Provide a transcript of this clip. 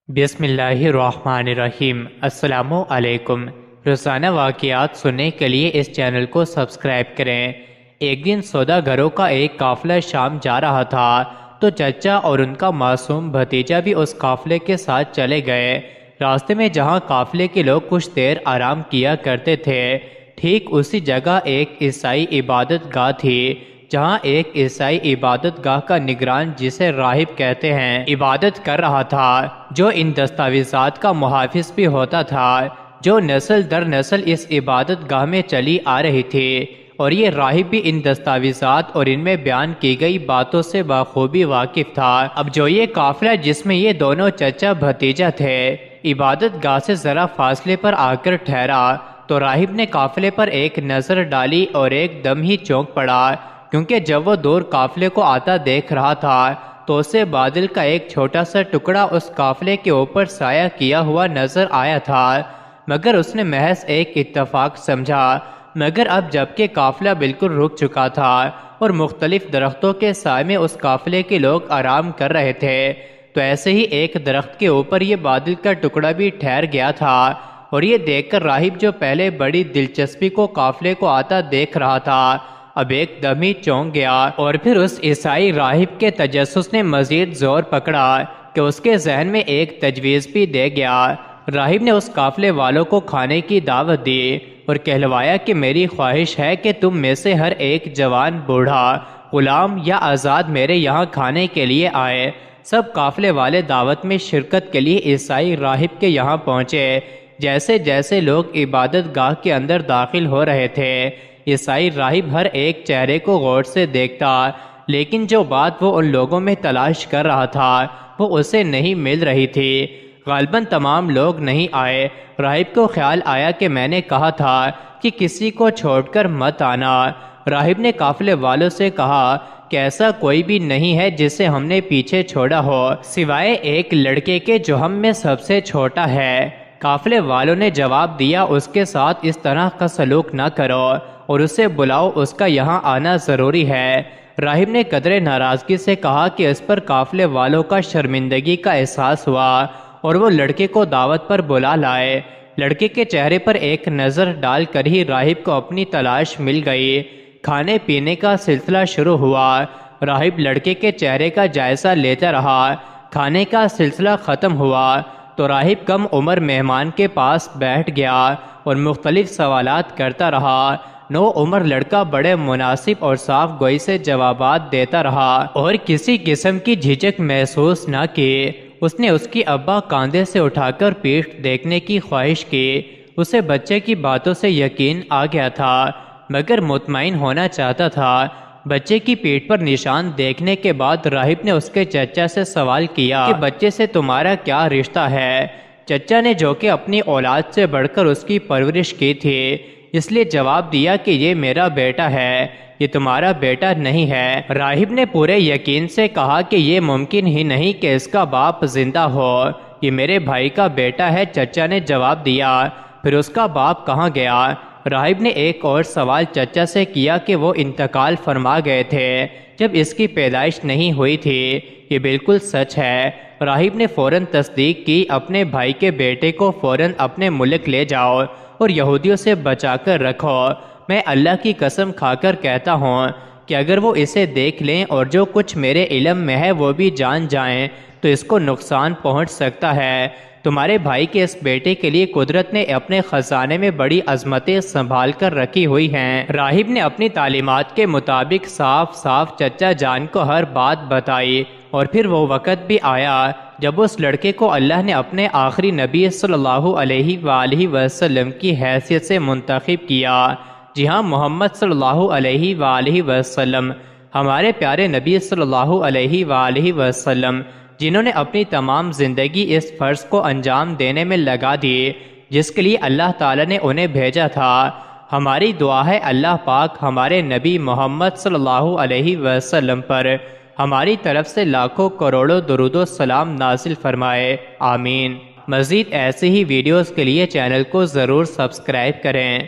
بسم اللہ الرحمن الرحیم۔ السلام علیکم۔ روزانہ واقعات سننے کے لیے اس چینل کو سبسکرائب کریں۔ ایک دن سوداگروں کا ایک قافلہ شام جا رہا تھا تو چچا اور ان کا معصوم بھتیجا بھی اس قافلے کے ساتھ چلے گئے۔ راستے میں جہاں قافلے کے لوگ کچھ دیر آرام کیا کرتے تھے، ٹھیک اسی جگہ ایک عیسائی عبادت گاہ تھی، جہاں ایک عیسائی عبادت گاہ کا نگران، جسے راہب کہتے ہیں، عبادت کر رہا تھا، جو ان دستاویزات کا محافظ بھی ہوتا تھا جو نسل در نسل اس عبادت گاہ میں چلی آ رہی تھی، اور یہ راہب بھی ان دستاویزات اور ان میں بیان کی گئی باتوں سے بخوبی واقف تھا۔ اب جو یہ قافلہ جس میں یہ دونوں چچا بھتیجا تھے عبادت گاہ سے ذرا فاصلے پر آ کر ٹھہرا تو راہب نے قافلے پر ایک نظر ڈالی اور ایک دم ہی چونک پڑا، کیونکہ جب وہ دور قافلے کو آتا دیکھ رہا تھا تو اسے بادل کا ایک چھوٹا سا ٹکڑا اس قافلے کے اوپر سایہ کیا ہوا نظر آیا تھا، مگر اس نے محض ایک اتفاق سمجھا۔ مگر اب جبکہ قافلہ بالکل رک چکا تھا اور مختلف درختوں کے سائے میں اس قافلے کے لوگ آرام کر رہے تھے، تو ایسے ہی ایک درخت کے اوپر یہ بادل کا ٹکڑا بھی ٹھہر گیا تھا، اور یہ دیکھ کر راہب، جو پہلے بڑی دلچسپی کو قافلے کو آتا دیکھ رہا تھا، اب ایک دم ہی چونک گیا، اور پھر اس عیسائی راہب کے تجسس نے مزید زور پکڑا کہ اس کے ذہن میں ایک تجویز بھی دے گیا۔ راہب نے اس قافلے والوں کو کھانے کی دعوت دی اور کہلوایا کہ میری خواہش ہے کہ تم میں سے ہر ایک جوان، بوڑھا، غلام یا آزاد میرے یہاں کھانے کے لیے آئے۔ سب قافلے والے دعوت میں شرکت کے لیے عیسائی راہب کے یہاں پہنچے۔ جیسے جیسے لوگ عبادت گاہ کے اندر داخل ہو رہے تھے، عیسائی راہب ہر ایک چہرے کو غور سے دیکھتا، لیکن جو بات وہ ان لوگوں میں تلاش کر رہا تھا وہ اسے نہیں مل رہی تھی۔ غالباً تمام لوگ نہیں آئے۔ راہب کو خیال آیا کہ میں نے کہا تھا کہ کسی کو چھوڑ کر مت آنا۔ راہب نے قافلے والوں سے کہا کہ ایسا کوئی بھی نہیں ہے جسے ہم نے پیچھے چھوڑا ہو، سوائے ایک لڑکے کے جو ہم میں سب سے چھوٹا ہے۔ قافلے والوں نے جواب دیا، اس کے ساتھ اس طرح کا سلوک نہ کرو اور اسے بلاؤ، اس کا یہاں آنا ضروری ہے۔ راہب نے قدرے ناراضگی سے کہا کہ اس پر قافلے والوں کا شرمندگی کا احساس ہوا اور وہ لڑکے کو دعوت پر بلا لائے۔ لڑکے کے چہرے پر ایک نظر ڈال کر ہی راہب کو اپنی تلاش مل گئی۔ کھانے پینے کا سلسلہ شروع ہوا۔ راہب لڑکے کے چہرے کا جائزہ لیتا رہا۔ کھانے کا سلسلہ ختم ہوا تو راہب کم عمر مہمان کے پاس بیٹھ گیا اور مختلف سوالات کرتا رہا۔ نو عمر لڑکا بڑے مناسب اور صاف گوئی سے جوابات دیتا رہا اور کسی قسم کی جھجک محسوس نہ کی۔ اس نے اس کی ابا کاندھے سے اٹھا کر پیٹھ دیکھنے کی خواہش کی۔ اسے بچے کی باتوں سے یقین آ گیا تھا، مگر مطمئن ہونا چاہتا تھا۔ بچے کی پیٹھ پر نشان دیکھنے کے بعد راہب نے اس کے چچا سے سوال کیا کہ بچے سے تمہارا کیا رشتہ ہے؟ چچا نے، جو کہ اپنی اولاد سے بڑھ کر اس کی پرورش کی تھی، اس لیے جواب دیا کہ یہ میرا بیٹا ہے، یہ تمہارا بیٹا نہیں ہے۔ راہب نے پورے یقین سے کہا کہ یہ ممکن ہی نہیں کہ اس کا باپ زندہ ہو، یہ میرے بھائی کا بیٹا ہے۔ چچا نے جواب دیا، پھر اس کا باپ کہاں گیا؟ راہب نے ایک اور سوال چچا سے کیا کہ وہ انتقال فرما گئے تھے جب اس کی پیدائش نہیں ہوئی تھی۔ یہ بالکل سچ ہے۔ راہب نے فوراً تصدیق کی، اپنے بھائی کے بیٹے کو فوراً اپنے ملک لے جاؤ اور یہودیوں سے بچا کر رکھو۔ میں اللہ کی قسم کھا کر کہتا ہوں کہ اگر وہ اسے دیکھ لیں اور جو کچھ میرے علم میں ہے وہ بھی جان جائیں تو اس کو نقصان پہنچ سکتا ہے۔ تمہارے بھائی کے اس بیٹے کے لیے قدرت نے اپنے خزانے میں بڑی عظمتیں سنبھال کر رکھی ہوئی ہیں۔ راہب نے اپنی تعلیمات کے مطابق صاف صاف چچا جان کو ہر بات بتائی، اور پھر وہ وقت بھی آیا جب اس لڑکے کو اللہ نے اپنے آخری نبی صلی اللہ علیہ وآلہ وسلم کی حیثیت سے منتخب کیا۔ جی ہاں، محمد صلی اللہ علیہ وآلہ وسلم، ہمارے پیارے نبی صلی اللہ علیہ وآلہ وسلم، جنہوں نے اپنی تمام زندگی اس فرض کو انجام دینے میں لگا دی جس کے لیے اللہ تعالیٰ نے انہیں بھیجا تھا۔ ہماری دعا ہے اللہ پاک ہمارے نبی محمد صلی اللہ علیہ وسلم پر ہماری طرف سے لاکھوں کروڑوں درود و سلام نازل فرمائے، آمین۔ مزید ایسے ہی ویڈیوز کے لیے چینل کو ضرور سبسکرائب کریں۔